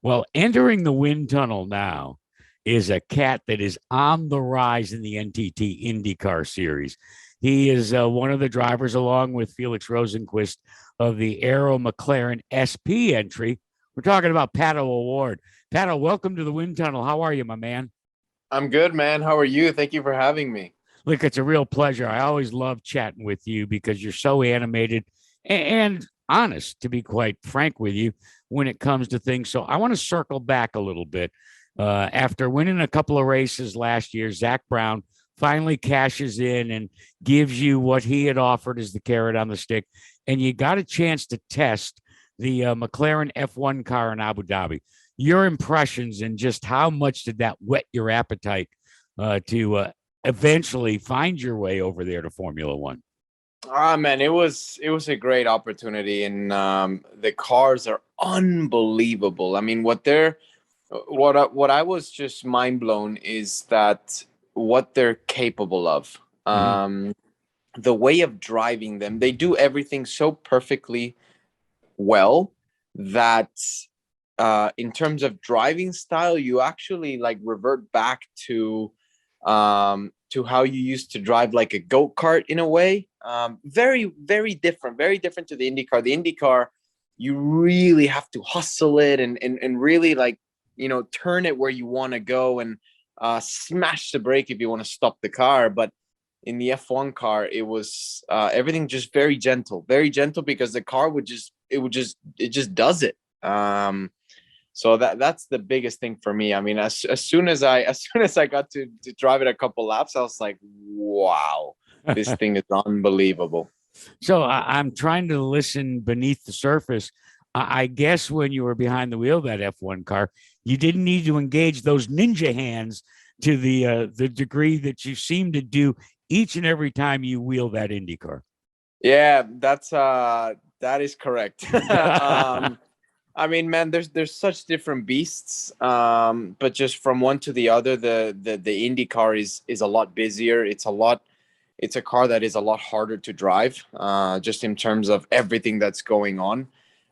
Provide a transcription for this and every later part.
Well, entering the wind tunnel now is a cat that is on the rise in the NTT IndyCar series. He is one of the drivers, along with Felix Rosenquist, of the Arrow McLaren SP entry. We're talking about Pato O'Ward. Pato, welcome to the wind tunnel. How are you, my man? I'm good, man. How are you? Thank you for having me. Look, it's a real pleasure. I always love chatting with you because you're so animated and honest, to be quite frank with you, when it comes to things. So I want to circle back a little bit. After winning a couple of races last year, Zack Brown finally cashes in and gives you what he had offered as the carrot on the stick. And you got a chance to test the McLaren F1 car in Abu Dhabi. Your impressions and just how much did that whet your appetite to eventually find your way over there to Formula One? Ah, man, it was a great opportunity, and the cars are unbelievable. I mean, what I was just mind blown is that what they're capable of. Mm-hmm. The way of driving them, they do everything so perfectly well that in terms of driving style, you actually like revert back to how you used to drive like a go-kart in a way. Very, very different to the IndyCar. The IndyCar, you really have to hustle it and really like, turn it where you want to go and smash the brake if you want to stop the car. But in the F1 car, it was everything just very gentle because the car it just does it. So that's the biggest thing for me. I mean, as soon as I got to drive it a couple laps, I was like, wow, this thing is unbelievable. So I'm trying to listen beneath the surface. I guess when you were behind the wheel of that F1 car, you didn't need to engage those ninja hands to the degree that you seem to do each and every time you wheel that Indy car. Yeah, that is correct. I mean, man, there's such different beasts, but just from one to the other, the Indy car is a lot busier. It's a car that is a lot harder to drive, just in terms of everything that's going on.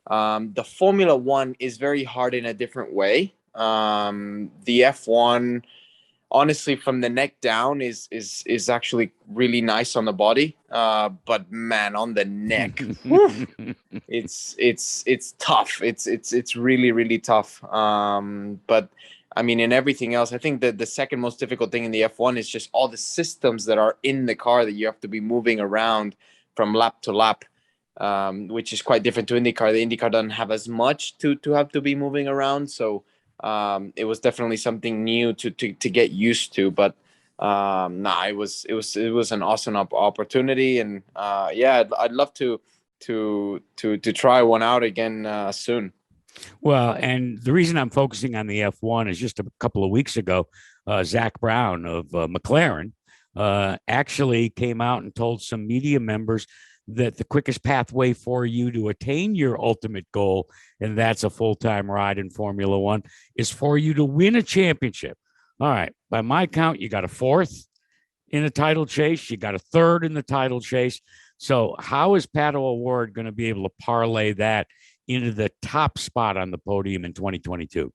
The Formula One is very hard in a different way. The F1, honestly, from the neck down is actually really nice on the body, but man, on the neck, whew, it's tough. It's really tough. But I mean, in everything else, I think that the second most difficult thing in the F1 is just all the systems that are in the car that you have to be moving around from lap to lap, which is quite different to IndyCar. The IndyCar doesn't have as much to have to be moving around, so it was definitely something new to get used to. But nah, it was an awesome opportunity, and yeah, I'd love to try one out again soon. Well, and the reason I'm focusing on the F1 is just a couple of weeks ago, Zack Brown of McLaren actually came out and told some media members that the quickest pathway for you to attain your ultimate goal, and that's a full time ride in Formula One, is for you to win a championship. All right. By my count, you got a fourth in the title chase, you got a third in the title chase. So, how is Pato O'Ward going to be able to parlay that into the top spot on the podium in 2022?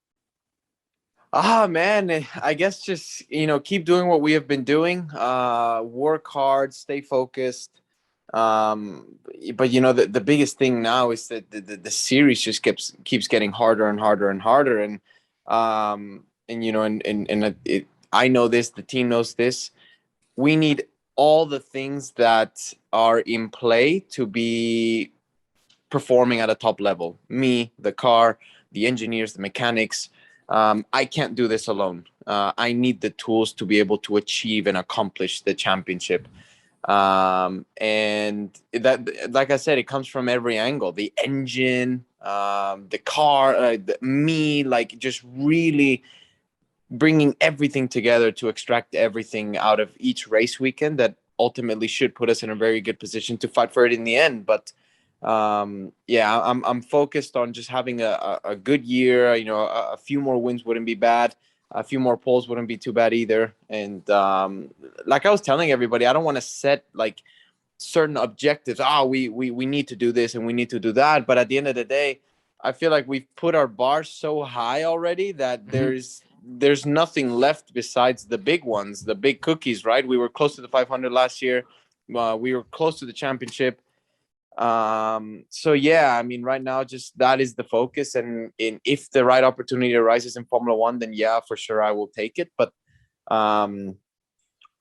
Ah, man, I guess just keep doing what we have been doing. Work hard, stay focused. But the biggest thing now is that the series just keeps getting harder and harder and harder. And I know this, the team knows this. We need all the things that are in play to be performing at a top level. Me, the car, the engineers, the mechanics. I can't do this alone. I need the tools to be able to achieve and accomplish the championship. And that, like I said, it comes from every angle: the engine, the car, me, like just really bringing everything together to extract everything out of each race weekend that ultimately should put us in a very good position to fight for it in the end. But yeah, I'm focused on just having a good year. A few more wins wouldn't be bad. A few more polls wouldn't be too bad either. And like I was telling everybody, I don't want to set like certain objectives. We need to do this and we need to do that. But at the end of the day, I feel like we've put our bar so high already that Mhm. there's nothing left besides the big ones, the big cookies, right? We were close to the 500 last year. We were close to the championship. So yeah, I mean, right now, just that is the focus. And if the right opportunity arises in Formula One, then yeah, for sure I will take it. But um,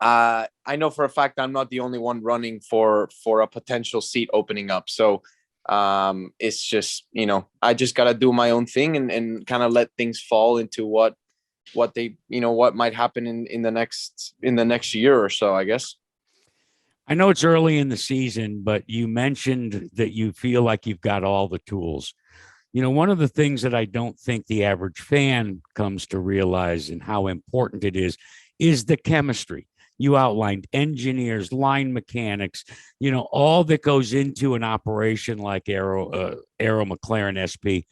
I know for a fact I'm not the only one running for a potential seat opening up. So it's just, I just gotta do my own thing and kind of let things fall into what they, what might happen in the next year or so, I guess. I know it's early in the season, but you mentioned that you feel like you've got all the tools. One of the things that I don't think the average fan comes to realize and how important it is the chemistry. You outlined engineers, line mechanics, all that goes into an operation like Arrow McLaren SP.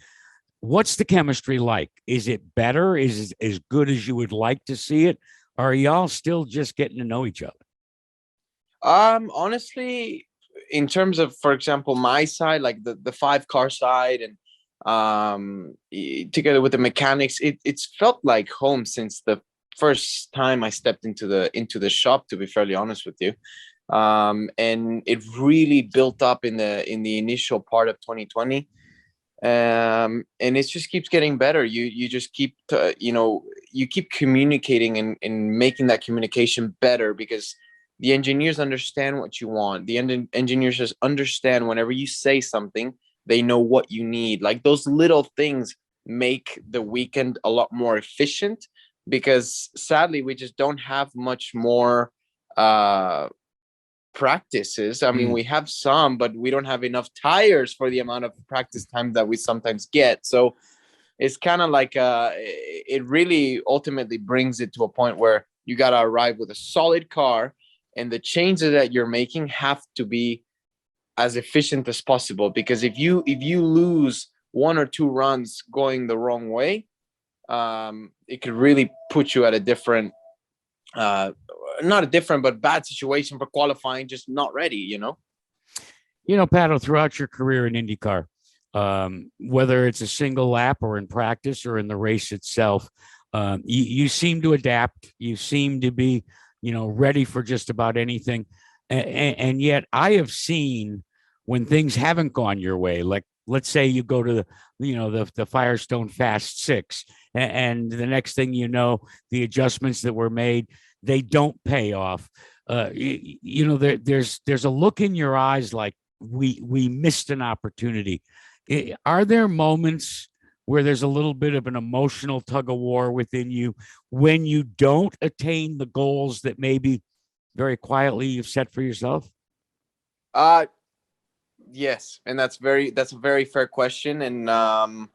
What's the chemistry like? Is it better? Is it as good as you would like to see it? Or are y'all still just getting to know each other? Honestly, in terms of, for example, my side, like the 5 car side, and together with the mechanics, it's felt like home since the first time I stepped into the shop, to be fairly honest with you. And it really built up in the initial part of 2020. And it just keeps getting better. You just keep you keep communicating and making that communication better, because the engineers understand what you want. The engineers just understand whenever you say something, they know what you need. Like, those little things make the weekend a lot more efficient, because sadly we just don't have much more practices. I mean, we have some, but we don't have enough tires for the amount of practice time that we sometimes get. So it's kind of like it really ultimately brings it to a point where you got to arrive with a solid car, and the changes that you're making have to be as efficient as possible. Because if you lose 1 or 2 runs going the wrong way, it could really put you at a different not a different but bad situation for qualifying, just not ready. Pato, throughout your career in IndyCar, whether it's a single lap or in practice or in the race itself, you seem to adapt. You seem to be, ready for just about anything. And yet I have seen when things haven't gone your way, like let's say you go to the Firestone Fast Six, and the next thing you know, the adjustments that were made, they don't pay off. There's a look in your eyes like we missed an opportunity. Are there moments where there's a little bit of an emotional tug of war within you when you don't attain the goals that maybe very quietly you've set for yourself? Yes, and that's a very fair question. And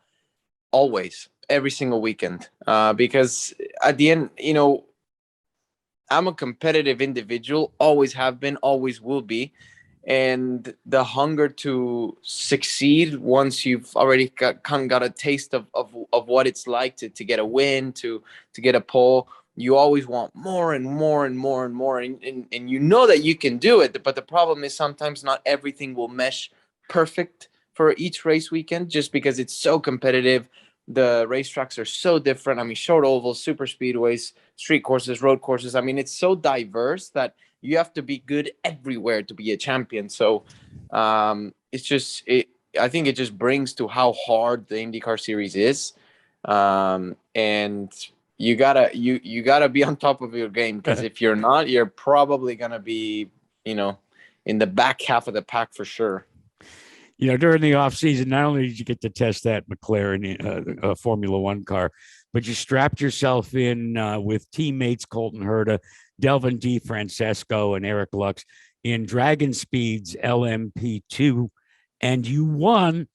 always, every single weekend, because at the end, I'm a competitive individual, always have been, always will be. And the hunger to succeed, once you've already got a taste of what it's like to get a win, to get a pole, you always want more and more and more and more. And you know that you can do it. But the problem is sometimes not everything will mesh perfect for each race weekend, just because it's so competitive. The racetracks are so different. I mean, short ovals, super speedways, street courses, road courses. I mean, it's so diverse that you have to be good everywhere to be a champion. So it's just I think it just brings to how hard the IndyCar series is. And you gotta be on top of your game, because if you're not, you're probably gonna be in the back half of the pack for sure. During the off season, not only did you get to test that McLaren Formula One car, but you strapped yourself in with teammates Colton Herta, Delvin DeFrancesco, and Eric Lux in Dragon Speed's LMP2, and you won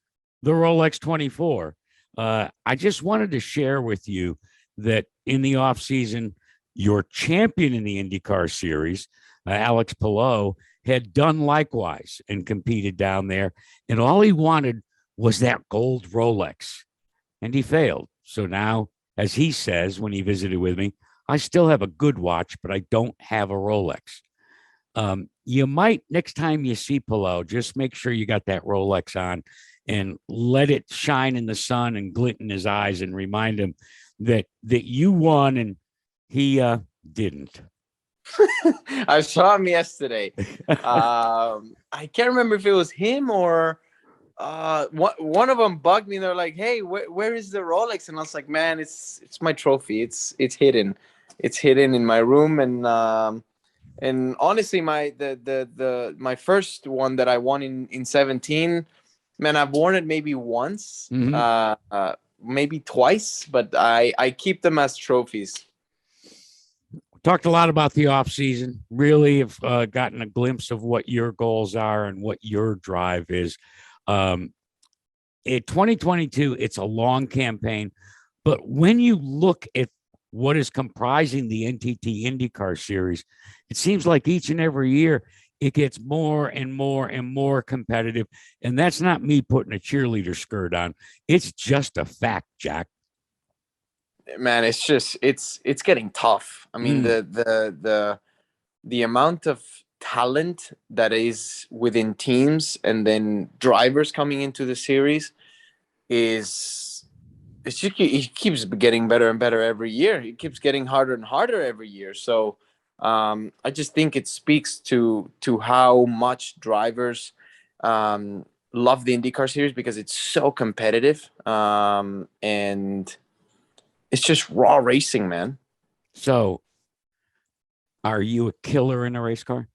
the Rolex 24. I just wanted to share with you that in the off season, your champion in the IndyCar series, Alex Palou, had done likewise and competed down there. And all he wanted was that gold Rolex. And he failed. So now, as he says when he visited with me, I still have a good watch, but I don't have a Rolex. You might, next time you see Palou, just make sure you got that Rolex on and let it shine in the sun and glint in his eyes and remind him that you won and he didn't. I saw him yesterday. I can't remember if it was him or one of them bugged me. They're like, "Hey, where is the Rolex?" And I was like, "Man, it's my trophy. It's hidden. It's hidden in my room." And honestly, my first one that I won in 17, man, I've worn it maybe once, maybe twice, but I keep them as trophies. Talked a lot about the off season. Really have gotten a glimpse of what your goals are and what your drive is. In 2022, it's a long campaign, but when you look at what is comprising the NTT IndyCar series, it seems like each and every year it gets more and more and more competitive. And that's not me putting a cheerleader skirt on. It's just a fact, Jack. Man, it's just it's getting tough. I mean, the amount of talent that is within teams and then drivers coming into the series it keeps getting better and better every year. It keeps getting harder and harder every year. So I just think it speaks to how much drivers love the IndyCar series because it's so competitive, and it's just raw racing, man. So, are you a killer in a race car?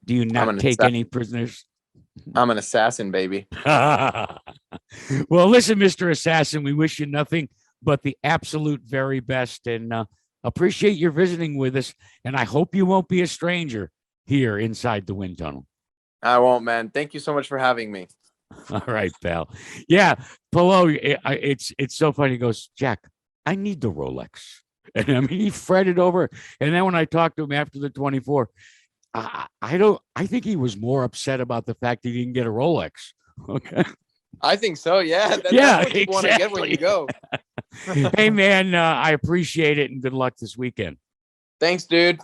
Do you not take any prisoners? I'm an assassin, baby. Well, listen, Mr. Assassin, we wish you nothing but the absolute very best, and appreciate your visiting with us. And I hope you won't be a stranger here inside the wind tunnel. I won't, man. Thank you so much for having me. All right, pal. Yeah, Polo, it's so funny. He goes, Jack, I need the Rolex. And I mean, he fretted over it. And then when I talked to him after the 24, I think he was more upset about the fact he didn't get a Rolex. Okay. I think so. Yeah. That's what you want to get when you go. Hey, man, I appreciate it and good luck this weekend. Thanks, dude.